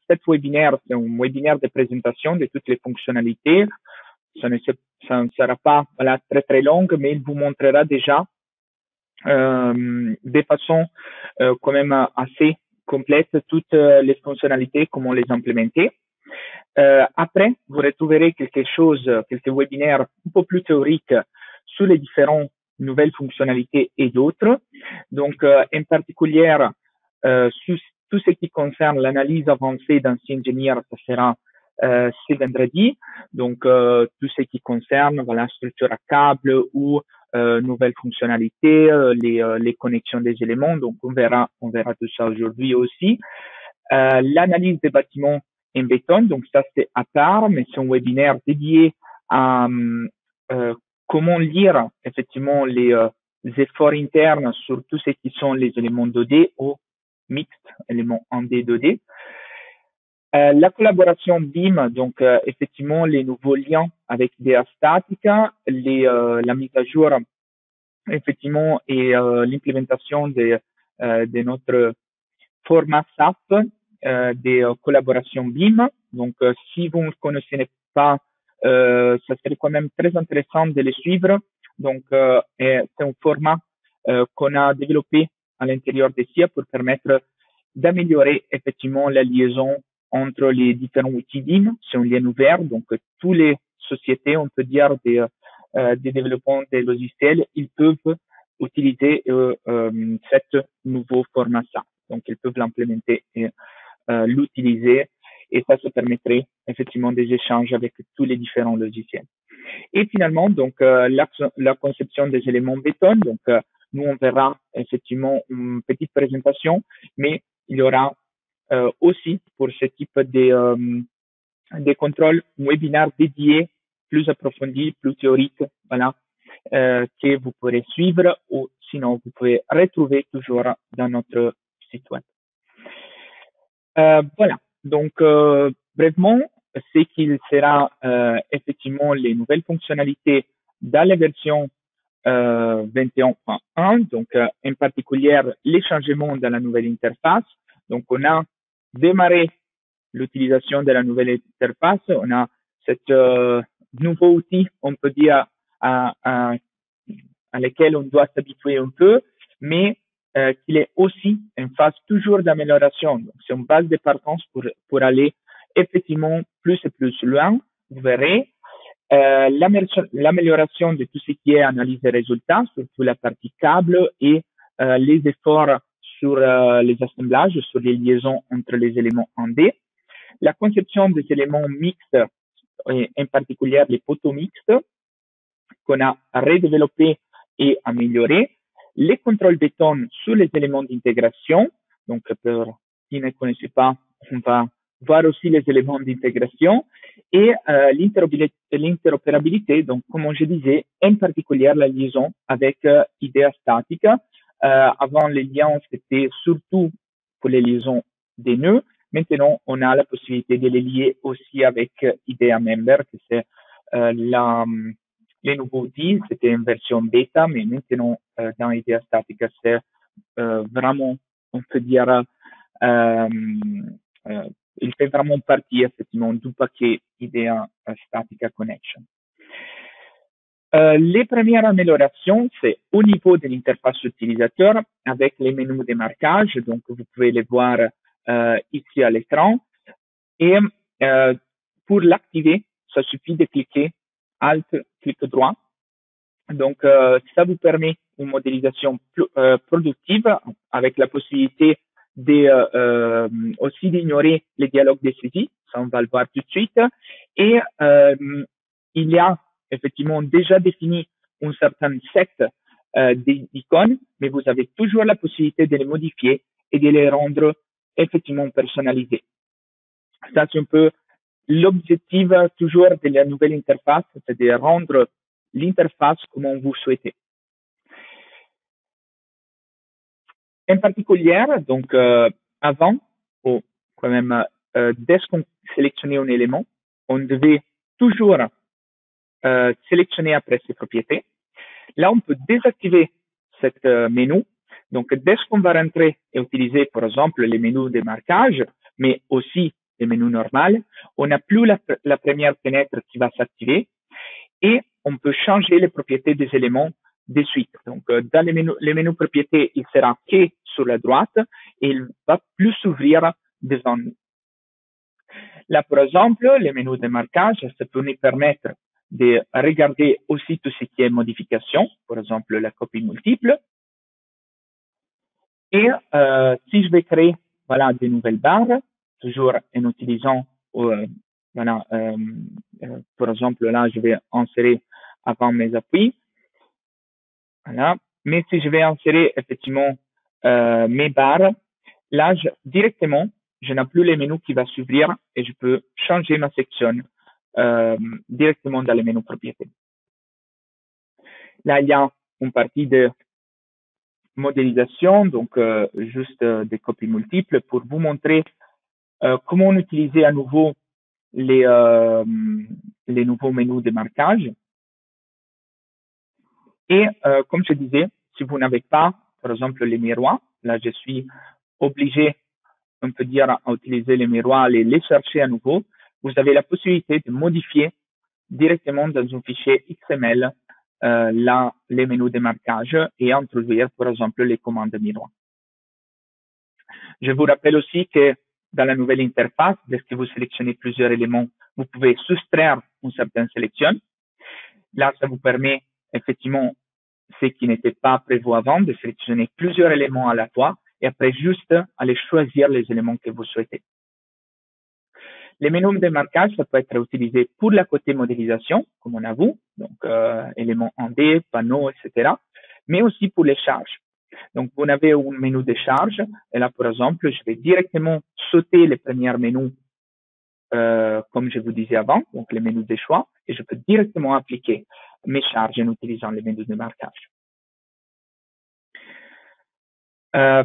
cet webinaire, c'est un webinaire de présentation de toutes les fonctionnalités. Ça ne sera pas voilà, très très long, mais il vous montrera déjà de façon quand même assez complète toutes les fonctionnalités, comment les implémenter. Après, vous retrouverez quelques webinaires un peu plus théoriques sur les différentes nouvelles fonctionnalités et d'autres. Donc, en particulier, sur tout ce qui concerne l'analyse avancée d'un ingénieur, ça sera ce vendredi. Donc, tout ce qui concerne la structure à câble ou nouvelles fonctionnalités, les connexions des éléments. Donc, on verra tout ça aujourd'hui aussi. L'analyse des bâtiments en béton, donc ça c'est à part, mais c'est un webinaire dédié à comment lire effectivement les efforts internes sur tout ce qui sont les éléments 2D ou mixtes, éléments 1D, 2D. La collaboration BIM, donc effectivement les nouveaux liens avec IDEA Statica, la mise à jour effectivement et l'implémentation de notre format SAP, des collaborations BIM. Donc, si vous ne connaissez pas, ça serait quand même très intéressant de les suivre. Donc, c'est un format qu'on a développé à l'intérieur de SIA pour permettre d'améliorer effectivement la liaison entre les différents outils BIM. C'est un lien ouvert, donc toutes les sociétés, on peut dire, des développements des logiciels, ils peuvent utiliser ce nouveau format SAP. Donc, ils peuvent l'implémenter et l'utiliser. Et ça permettrait effectivement des échanges avec tous les différents logiciels. Et finalement, donc, la conception des éléments béton. Donc, nous, on verra effectivement une petite présentation, mais il y aura aussi pour ce type de contrôle un webinaire dédié, plus approfondi, plus théorique, voilà, que vous pourrez suivre ou sinon vous pouvez retrouver toujours dans notre site web. Voilà, donc brièvement, c'est qu'il sera effectivement les nouvelles fonctionnalités dans la version 21.1, donc en particulier les changements dans la nouvelle interface. Donc on a démarré l'utilisation de la nouvelle interface, on a cet nouveau outil, on peut dire, à lequel on doit s'habituer un peu, mais qu'il est aussi en phase toujours d'amélioration. Donc, c'est une base de partance pour aller effectivement plus et plus loin. Vous verrez l'amélioration de tout ce qui est analyse des résultats, surtout la partie câble et les efforts sur les assemblages, sur les liaisons entre les éléments 1D. La conception des éléments mixtes, et en particulier les poteaux mixtes, qu'on a redéveloppé et amélioré. Les contrôles béton sur les éléments d'intégration. Donc, pour qui ne connaissait pas, on va voir aussi les éléments d'intégration et l'interopérabilité. Donc, comme je disais, en particulier la liaison avec IDEA Statica. Avant, les liens, c'était surtout pour les liaisons des nœuds. Maintenant, on a la possibilité de les lier aussi avec IDEA Member, que c'est les nouveaux outils. C'était une version bêta, mais maintenant, dans IDEA Statica, c'est vraiment, on peut dire, il fait vraiment partie, effectivement, du paquet IDEA Statica Connection. Les premières améliorations, c'est au niveau de l'interface utilisateur avec les menus de marquage. Donc, vous pouvez les voir ici à l'écran. Et pour l'activer, ça suffit de cliquer Alt, clic droit. Donc, ça vous permet une modélisation productive avec la possibilité aussi d'ignorer les dialogues de saisie. Ça, on va le voir tout de suite. Et il y a effectivement déjà défini un certain set d'icônes, mais vous avez toujours la possibilité de les modifier et de les rendre effectivement personnalisés. Ça, c'est un peu l'objectif toujours de la nouvelle interface, c'est de rendre l'interface comme vous souhaitez. En particulier, donc avant, ou quand même, dès qu'on sélectionnait un élément, on devait toujours sélectionner après ses propriétés. Là, on peut désactiver cette menu. Donc, dès qu'on va rentrer et utiliser, par exemple, les menus de marquage, mais aussi les menus normales, on n'a plus la première fenêtre qui va s'activer et on peut changer les propriétés des éléments de suite. Donc, dans les menus propriétés, il sera que sur la droite et il va plus s'ouvrir devant nous. Là, par exemple, les menus de marquage, ça peut nous permettre de regarder aussi tout ce qui est modification, par exemple la copie multiple. Et si je vais créer voilà, des nouvelles barres, toujours en utilisant, voilà, par exemple, là, je vais insérer avant mes appuis. Voilà. Mais si je vais insérer effectivement mes barres, là, directement, je n'ai plus les menus qui vont s'ouvrir et je peux changer ma section directement dans les menus propriétés. Là, il y a une partie de modélisation, donc juste des copies multiples pour vous montrer comment utiliser à nouveau les nouveaux menus de marquage. Et comme je disais, si vous n'avez pas, par exemple, les miroirs, là, je suis obligé, on peut dire, à utiliser les miroirs et les chercher à nouveau. Vous avez la possibilité de modifier directement dans un fichier XML là, les menus de marquage et introduire, par exemple, les commandes miroirs. Je vous rappelle aussi que dans la nouvelle interface, dès que vous sélectionnez plusieurs éléments, vous pouvez soustraire une certaine sélection. Là, ça vous permet effectivement, ce qui n'était pas prévu avant, de sélectionner plusieurs éléments à la fois et après juste aller choisir les éléments que vous souhaitez. Les menus de marquage, ça peut être utilisé pour la côté modélisation, comme on a vu, donc éléments 1D, panneaux, etc., mais aussi pour les charges. Donc, vous avez un menu de charge, et là, par exemple, je vais directement sauter les premiers menus, comme je vous disais avant, donc les menus de choix, et je peux directement appliquer mes charges en utilisant les menus de marquage.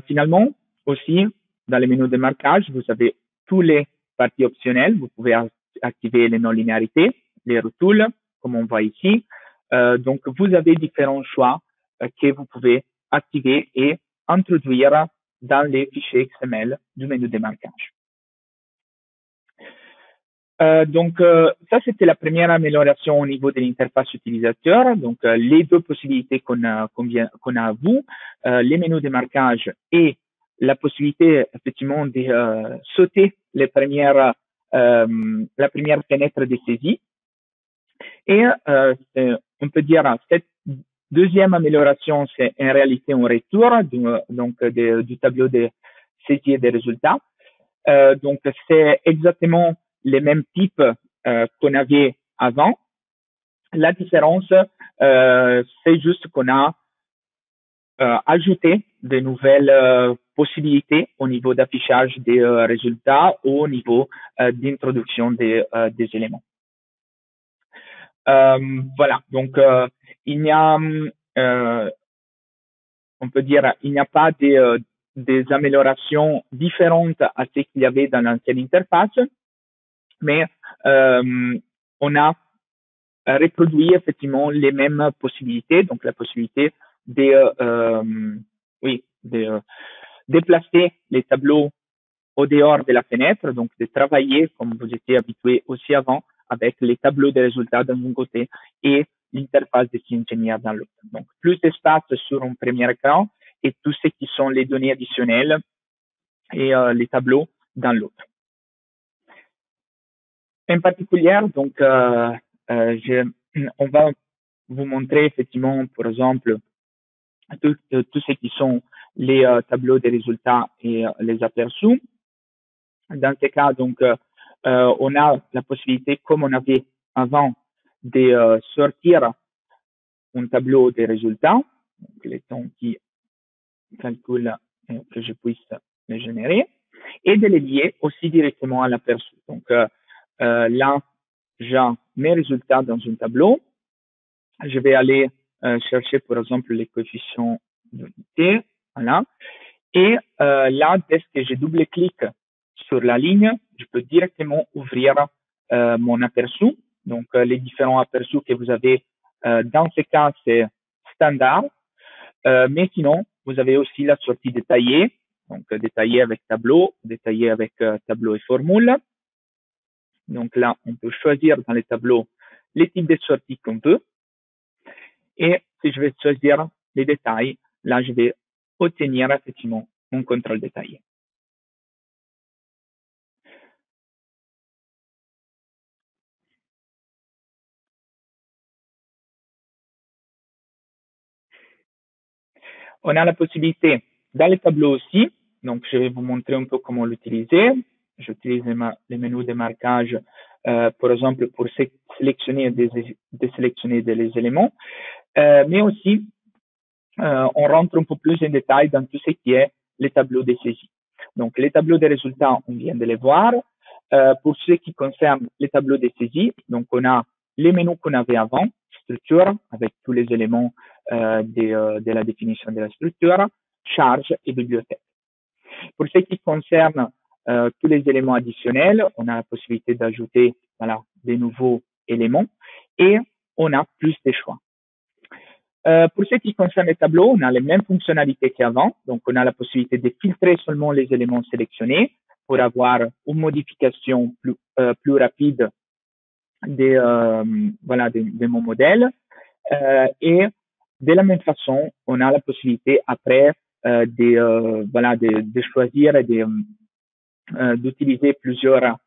Finalement, aussi, dans les menus de marquage, vous avez tous les parties optionnelles. Vous pouvez activer les non-linéarités, les rotules, comme on voit ici. Donc, vous avez différents choix que vous pouvez activer et introduire dans les fichiers XML du menu de marquage. Donc, ça, c'était la première amélioration au niveau de l'interface utilisateur. Donc, les deux possibilités qu'on a à vous, les menus de marquage et la possibilité, effectivement, de sauter la première fenêtre de saisie. Et on peut dire, cette deuxième amélioration, c'est en réalité un retour du tableau de saisie des résultats. Donc, c'est exactement les mêmes types qu'on avait avant. La différence, c'est juste qu'on a ajouté de nouvelles possibilités au niveau d'affichage des résultats ou au niveau d'introduction des éléments. Voilà, donc il n'y a, on peut dire, il n'y a pas des améliorations différentes à ce qu'il y avait dans l'ancienne interface, mais on a reproduit effectivement les mêmes possibilités, donc la possibilité de déplacer les tableaux au dehors de la fenêtre, donc de travailler comme vous étiez habitué aussi avant avec les tableaux de résultats d'un côté et l'interface de SciEngineer dans l'autre. Donc, plus d'espace sur un premier écran et tout ce qui sont les données additionnelles et les tableaux dans l'autre. En particulier, donc, on va vous montrer effectivement, par exemple, tout ce qui sont les tableaux des résultats et les aperçus. Dans ce cas, donc, on a la possibilité, comme on avait avant, de sortir un tableau des résultats, donc les temps qui calculent que je puisse les générer, et de les lier aussi directement à l'aperçu. Donc, là, j'ai mes résultats dans un tableau. Je vais aller chercher, par exemple, les coefficients d'unité. Voilà. Et là, dès que je double-clique sur la ligne, je peux directement ouvrir mon aperçu. Donc, les différents aperçus que vous avez dans ce cas, c'est standard. Mais sinon, vous avez aussi la sortie détaillée. Donc, détaillée avec tableau, détaillée avec tableau et formule. Donc là, on peut choisir dans les tableaux les types de sorties qu'on veut. Et si je vais choisir les détails, là, je vais obtenir effectivement mon contrôle détaillé. On a la possibilité dans les tableaux aussi. Donc, je vais vous montrer un peu comment l'utiliser. J'utilise les menus de marquage, par exemple, pour sélectionner désélectionner des éléments. Mais aussi, on rentre un peu plus en détail dans tout ce qui est les tableaux de saisie. Donc, les tableaux de résultats, on vient de les voir. Pour ce qui concerne les tableaux de saisie, donc on a les menus qu'on avait avant, structure, avec tous les éléments de la définition de la structure, charge et bibliothèque. Pour ce qui concerne tous les éléments additionnels, on a la possibilité d'ajouter voilà, des nouveaux éléments et on a plus de choix. Pour ce qui concerne les tableaux, on a les mêmes fonctionnalités qu'avant. Donc, on a la possibilité de filtrer seulement les éléments sélectionnés pour avoir une modification plus rapide de mon modèle. Et de la même façon, on a la possibilité après de choisir et d'utiliser plusieurs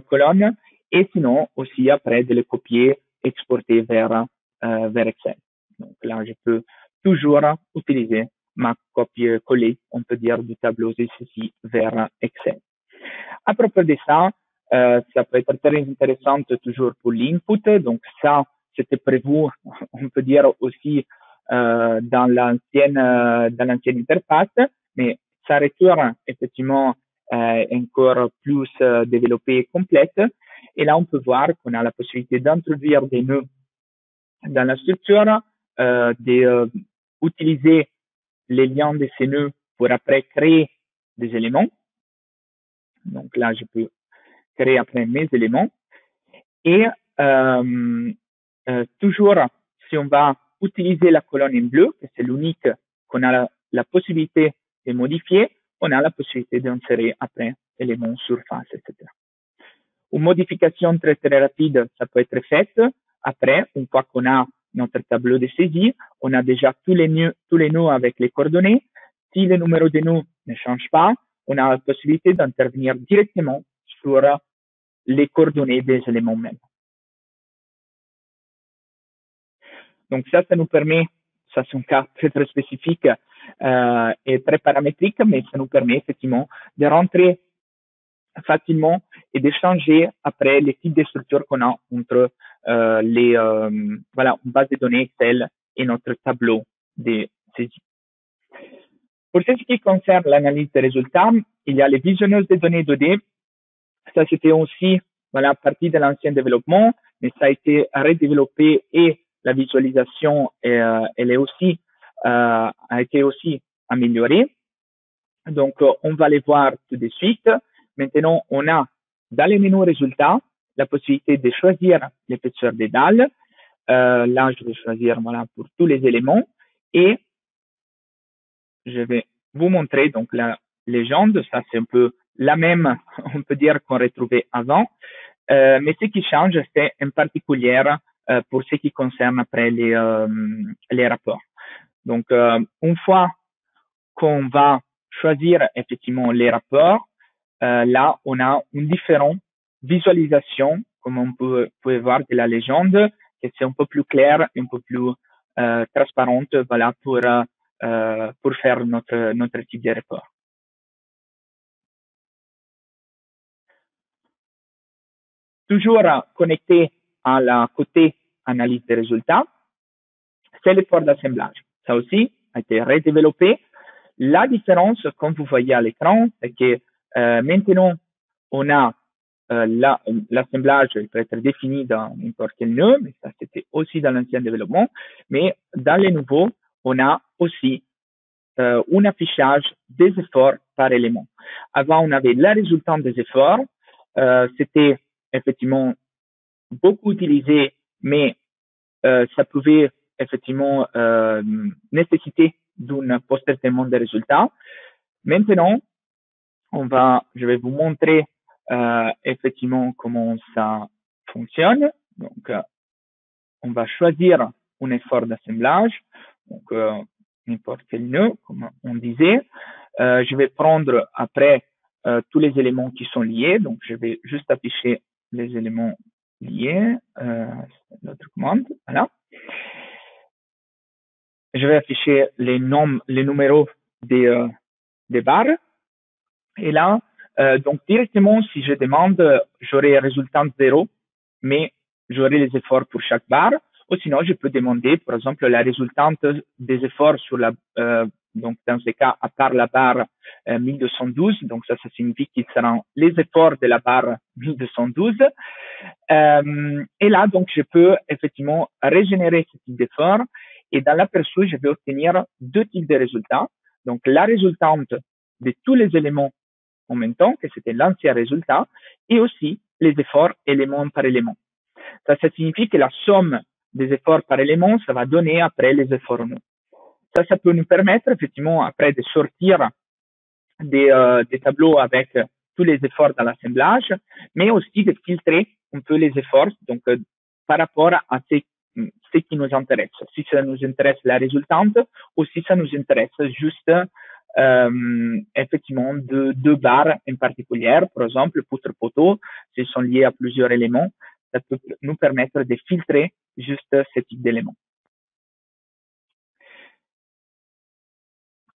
colonnes et sinon aussi après de les copier, exporter vers Excel. Donc là, je peux toujours utiliser ma copie-coller, on peut dire, du tableau ici vers Excel. À propos de ça, ça peut être très intéressant toujours pour l'input. Donc ça, c'était prévu, on peut dire aussi dans l'ancienne interface, mais ça retourne effectivement encore plus développée et complète. Et là, on peut voir qu'on a la possibilité d'introduire des nœuds dans la structure, d'utiliser les liens de ces nœuds pour après créer des éléments. Donc là, je peux créer après mes éléments. Et toujours, si on va utiliser la colonne en bleu, que c'est l'unique qu'on a la possibilité de modifier, on a la possibilité d'insérer après éléments, surface, etc. Une modification très très rapide, ça peut être faite après, une fois qu'on a notre tableau de saisie, on a déjà tous les nœuds avec les coordonnées. Si le numéro de nœuds ne change pas, on a la possibilité d'intervenir directement sur les coordonnées des éléments mêmes. Donc ça nous permet, ça c'est un cas très très spécifique et très paramétrique, mais ça nous permet effectivement de rentrer facilement et de changer après les types de structures qu'on a entre une base de données Excel et notre tableau de saisie. Pour ce qui concerne l'analyse des résultats, il y a les visionneuses de données 2D. Ça, c'était aussi partie de l'ancien développement, mais ça a été redéveloppé et la visualisation elle est aussi a été aussi améliorée. Donc, on va les voir tout de suite. Maintenant, on a dans les menus résultats la possibilité de choisir l'épaisseur des dalles. Là, je vais choisir pour tous les éléments et je vais vous montrer donc la légende. Ça, c'est un peu la même, on peut dire, qu'on retrouvait avant. Mais ce qui change, c'est en particulier pour ce qui concerne après les rapports. Donc, une fois qu'on va choisir effectivement les rapports, là, on a une différente visualisation, comme on peut voir de la légende, que c'est un peu plus clair, un peu plus transparente, pour faire notre type de rapport. Toujours connecté à la côté analyse des résultats, c'est l'effort d'assemblage. Ça aussi a été redéveloppé. La différence, comme vous voyez à l'écran, c'est que maintenant, on a l'assemblage peut être défini dans n'importe quel nœud, mais ça c'était aussi dans l'ancien développement. Mais dans les nouveaux, on a aussi un affichage des efforts par élément. Avant, on avait la résultante des efforts. C'était effectivement beaucoup utilisé, mais ça pouvait effectivement nécessiter d'un post-traitement des résultats. Maintenant, je vais vous montrer effectivement comment ça fonctionne. Donc, on va choisir un effort d'assemblage, donc n'importe quel nœud, comme on disait. Je vais prendre après tous les éléments qui sont liés, donc je vais juste afficher les éléments liés, notre commande, voilà. Je vais afficher les numéros des barres. Et là, donc directement, si je demande, j'aurai résultat 0, mais j'aurai les efforts pour chaque barre. Ou sinon, je peux demander, par exemple, la résultante des efforts sur la, donc dans ce cas, à part la barre 1212, donc ça signifie qu'ils seront les efforts de la barre 1212. Et là, donc, je peux effectivement régénérer ce type d'effort. Et dans l'aperçu, je vais obtenir deux types de résultats. Donc, la résultante de tous les éléments en même temps, que c'était l'ancien résultat, et aussi les efforts élément par élément. Ça signifie que la somme des efforts par élément, ça va donner après les efforts nœuds. Ça peut nous permettre effectivement après de sortir des tableaux avec tous les efforts dans l'assemblage, mais aussi de filtrer un peu les efforts, donc par rapport à ce qui nous intéresse. Si ça nous intéresse la résultante ou si ça nous intéresse juste effectivement deux barres en particulier, par exemple poutre poteau, s'ils sont liés à plusieurs éléments, ça peut nous permettre de filtrer juste ce type d'éléments.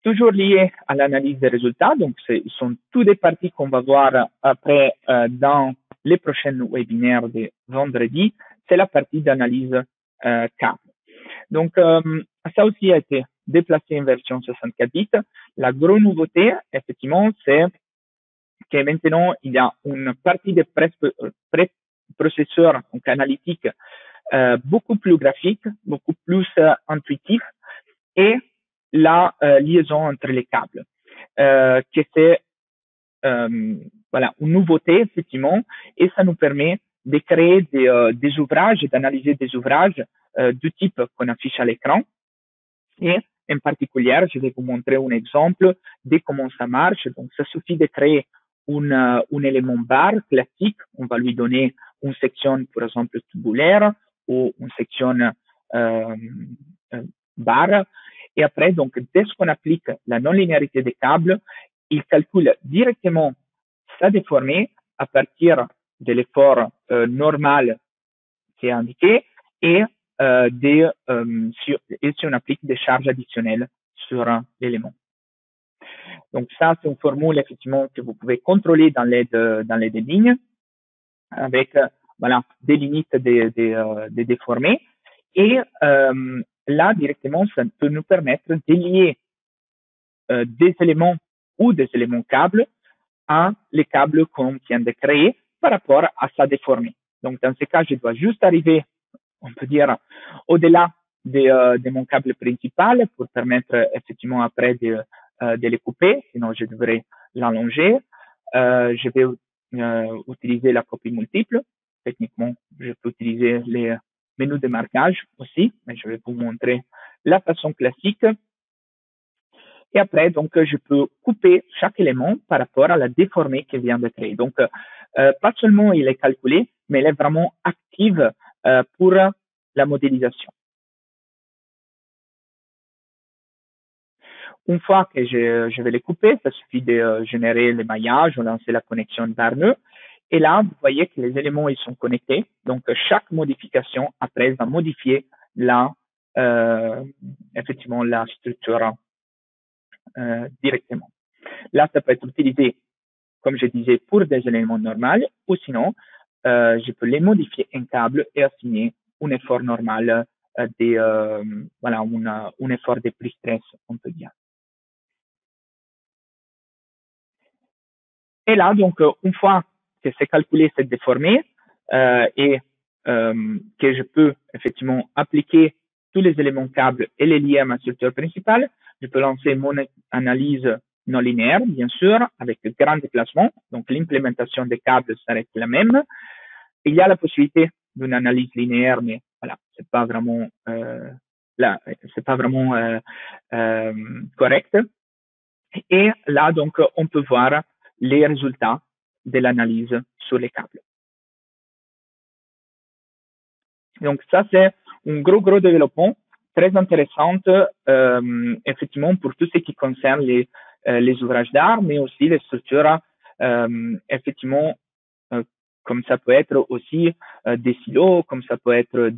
Toujours lié à l'analyse des résultats, donc ce sont toutes des parties qu'on va voir après dans les prochains webinaires de vendredi, c'est la partie d'analyse câble. Donc ça aussi a été déplacé en version 64 bits. La grosse nouveauté, effectivement, c'est que maintenant il y a une partie de préprocesseur donc analytique beaucoup plus graphique, beaucoup plus intuitif, et la liaison entre les câbles, que c'est voilà, une nouveauté effectivement, et ça nous permet de créer des ouvrages, d'analyser des ouvrages du type qu'on affiche à l'écran. Et en particulier, je vais vous montrer un exemple de comment ça marche. Donc, ça suffit de créer un élément barre classique. On va lui donner une section, par exemple, tubulaire ou une section barre. Et après, donc, dès qu'on applique la non-linéarité des câbles, il calcule directement sa déformée à partir de l'effort normal qui est indiqué et si on applique des charges additionnelles sur l'élément. Donc ça, c'est une formule effectivement que vous pouvez contrôler dans les deux lignes avec voilà des limites des déformés. Et là, directement, ça peut nous permettre de lier des éléments ou des éléments câbles à les câbles qu'on vient de créer par rapport à sa déformée. Donc, dans ce cas, je dois juste arriver, on peut dire, au-delà de mon câble principal pour permettre effectivement après de les couper, sinon je devrais l'allonger. Je vais utiliser la copie multiple. Techniquement, je peux utiliser les menus de marquage aussi, mais je vais vous montrer la façon classique. Et après, donc, je peux couper chaque élément par rapport à la déformée qu'il vient de créer. Donc, pas seulement il est calculé, mais il est vraiment active pour la modélisation. Une fois que je vais les couper, ça suffit de générer le maillage ou lancer la connexion barre-nœud. Et là, vous voyez que les éléments ils sont connectés. Donc, chaque modification après va modifier effectivement la structure directement. Là, ça peut être utilisé, comme je disais, pour des éléments normaux, ou sinon, je peux les modifier en câble et assigner un effort normal, voilà, un effort de plus stress, on peut dire. Et là, donc, une fois que c'est calculé cette déformée et que je peux effectivement appliquer tous les éléments câbles et les lier à ma structure principale, je peux lancer mon analyse non linéaire, bien sûr, avec de grands déplacements. Donc, l'implémentation des câbles serait la même. Il y a la possibilité d'une analyse linéaire, mais voilà, c'est pas vraiment correct. Et là, donc, on peut voir les résultats de l'analyse sur les câbles. Donc ça, c'est un gros développement très intéressant, effectivement, pour tout ce qui concerne les ouvrages d'art, mais aussi les structures, effectivement, comme ça peut être aussi des silos, comme ça peut être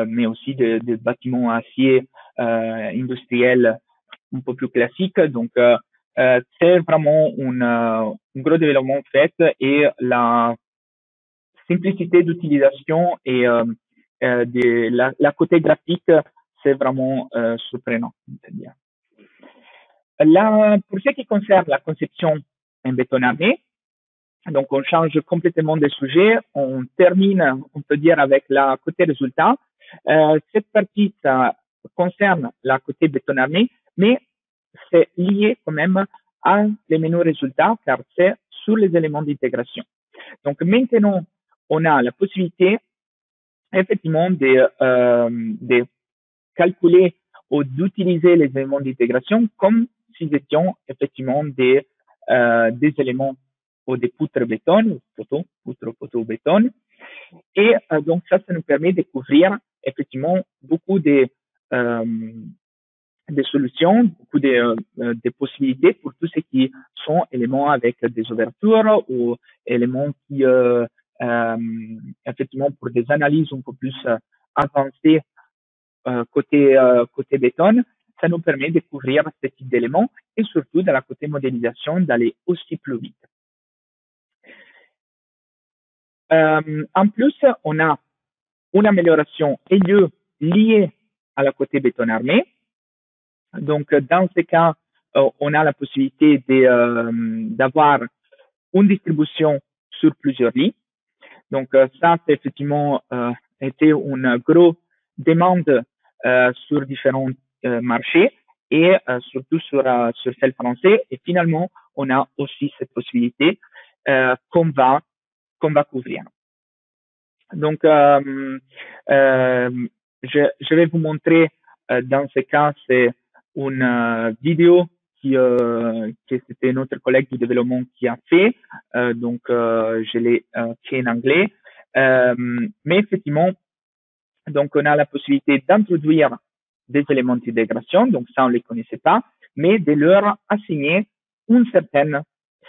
mais aussi des bâtiments acier industriels un peu plus classiques. Donc, c'est vraiment un gros développement fait et la simplicité d'utilisation et la côté graphique, c'est vraiment surprenant. C'est-à-dire. Là, pour ce qui concerne la conception en béton armé, donc on change complètement de sujet. On termine, on peut dire, avec la côté résultat. Cette partie, ça concerne la côté béton armé, mais c'est lié quand même à les menus résultats car c'est sur les éléments d'intégration. Donc maintenant, on a la possibilité effectivement de calculer ou d'utiliser les éléments d'intégration comme si étions effectivement des éléments ou des poutres béton, poutres béton. Et donc ça nous permet de couvrir effectivement beaucoup des solutions, beaucoup de possibilités pour tous ceux qui sont éléments avec des ouvertures ou éléments qui, effectivement, pour des analyses un peu plus avancées côté béton, ça nous permet de couvrir ce type d'éléments et surtout dans la côté modélisation d'aller aussi plus vite. En plus, on a une amélioration liée à la côté béton armé. Donc, dans ce cas, on a la possibilité d'avoir une distribution sur plusieurs lits. Donc, ça, c'est effectivement été une grosse demande sur différents marchés et surtout sur celle français. Et finalement, on a aussi cette possibilité qu'on va couvrir. Donc, je vais vous montrer dans ce cas, c'est une vidéo que c'était notre collègue du développement qui a fait. Donc, je l'ai fait en anglais. Mais effectivement, donc on a la possibilité d'introduire des éléments d'intégration. Donc, ça, on ne les connaissait pas, mais de leur assigner une certaine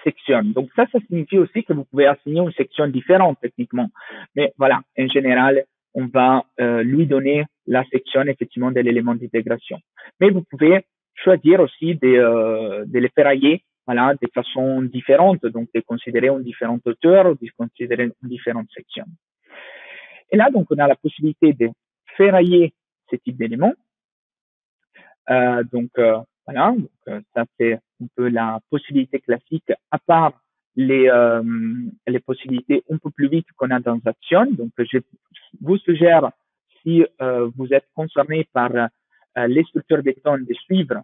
section. Donc, ça signifie aussi que vous pouvez assigner une section différente techniquement. Mais voilà, en général, on va lui donner la section effectivement de l'élément d'intégration. Mais vous pouvez choisir aussi de les ferrailler voilà, de façon différente, donc de considérer une différente hauteur ou de considérer une différente section. Et là, donc, on a la possibilité de ferrailler ce type d'éléments. Voilà, donc, ça c'est un peu la possibilité classique, à part les possibilités un peu plus vite qu'on a dans Action. Donc, je vous suggère, si vous êtes concerné par les structures béton, de suivre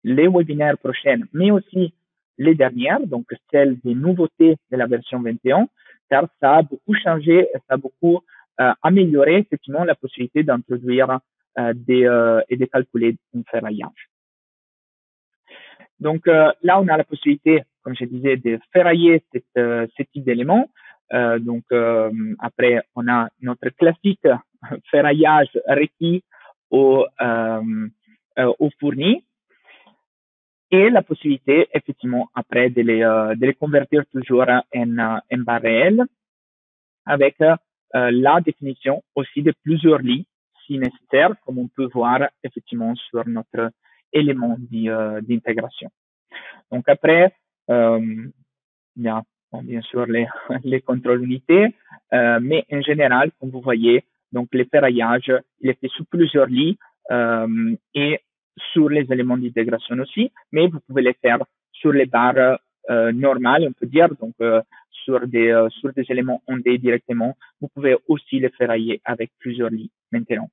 les webinaires prochains, mais aussi les dernières, donc celles des nouveautés de la version 21, car ça a beaucoup changé, ça a beaucoup amélioré effectivement la possibilité d'introduire et de calculer un ferraillage. Donc là, on a la possibilité, comme je disais, de ferrailler ce type d'éléments. Donc après, on a notre classique ferraillage requis au fourni et la possibilité, effectivement, après de les convertir toujours en barres réelles avec la définition aussi de plusieurs lits si nécessaire, comme on peut voir effectivement sur notre élément d'intégration. Donc après, il y a bien sûr les contrôles unités, mais en général, comme vous voyez, donc les ferraillages, il est fait sur plusieurs lits et sur les éléments d'intégration aussi, mais vous pouvez les faire sur les barres normales, on peut dire, donc sur des éléments ondés directement. Vous pouvez aussi les ferrailler avec plusieurs lits maintenant.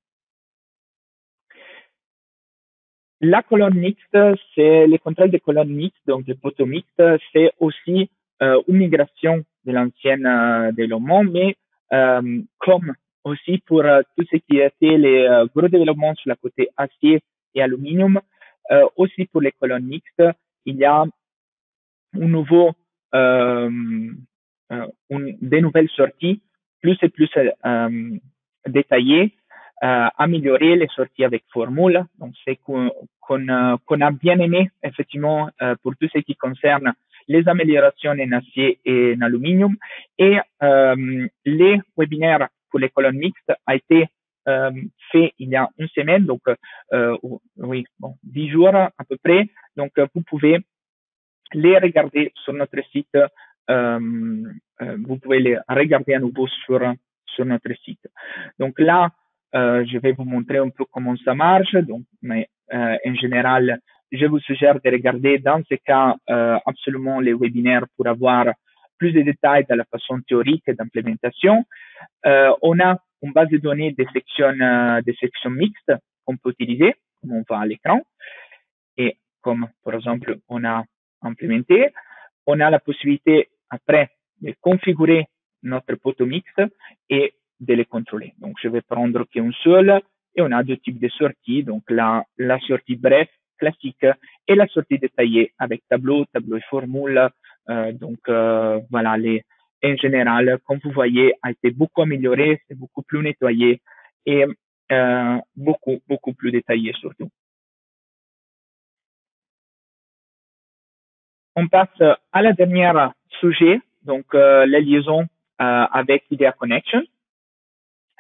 La colonne mixte, c'est les contrôles de colonnes mixtes, donc de poteaux mixtes, c'est aussi une migration de l'ancien développement, mais comme aussi pour tout ce qui était les gros développements sur la côté acier et aluminium, aussi pour les colonnes mixtes, il y a un nouveau des nouvelles sorties plus et plus détaillées, améliorer les sorties avec formule. Donc, c'est qu'on a bien aimé, effectivement, pour tout ce qui concerne les améliorations en acier et en aluminium. Et les webinaires pour les colonnes mixtes a été fait il y a une semaine, donc oui, bon, 10 jours à peu près. Donc, vous pouvez les regarder sur notre site. Vous pouvez les regarder à nouveau sur notre site. Donc là, je vais vous montrer un peu comment ça marche. Donc, mais en général, je vous suggère de regarder dans ce cas absolument les webinaires pour avoir plus de détails de la façon théorique d'implémentation. On a une base de données des sections mixtes qu'on peut utiliser, comme on voit à l'écran. Et comme, par exemple, on a implémenté, on a la possibilité après de configurer notre poteau mixte et de les contrôler. Donc, je vais prendre qu'un seul et on a deux types de sorties. Donc, la sortie bref, classique et la sortie détaillée avec tableau et formule. Donc, voilà, en général, comme vous voyez, a été beaucoup amélioré, c'est beaucoup plus nettoyé et beaucoup plus détaillé surtout. On passe à la dernière sujet, donc la liaison avec IDEA Connection.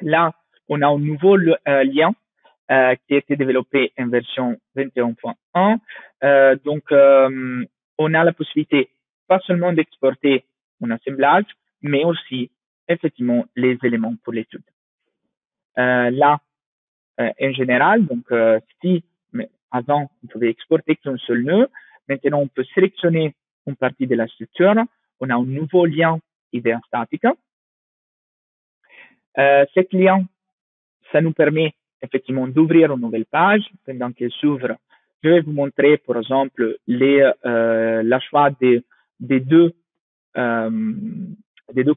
Là, on a un nouveau lien qui a été développé en version 21.1. Donc, on a la possibilité pas seulement d'exporter un assemblage, mais aussi effectivement les éléments pour l'étude. Là, en général, donc si avant on pouvait exporter qu'un seul nœud, maintenant on peut sélectionner une partie de la structure. On a un nouveau lien IDEA Statica. Cet lien, ça nous permet effectivement d'ouvrir une nouvelle page. Pendant qu'elle s'ouvre, je vais vous montrer, par exemple, la choix des deux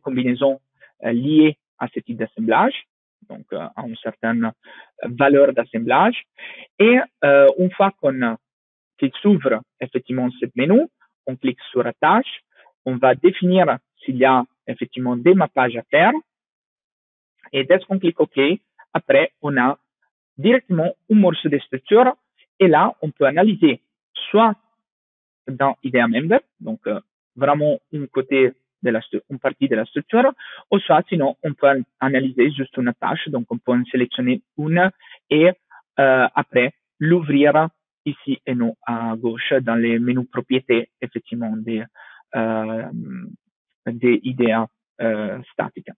combinaisons liées à ce type d'assemblage, donc à une certaine valeur d'assemblage. Et une fois qu'il s'ouvre effectivement ce menu, on clique sur Attache, on va définir s'il y a effectivement des mappages à faire. Et dès qu'on clique OK, après, on a directement un morceau de structure. Et là, on peut analyser soit dans IDEA Member, donc vraiment une partie de la structure, ou soit sinon, on peut analyser juste une tâche. Donc, on peut en sélectionner une et après l'ouvrir ici et non à gauche dans les menus propriétés, effectivement, des IDEA Statica.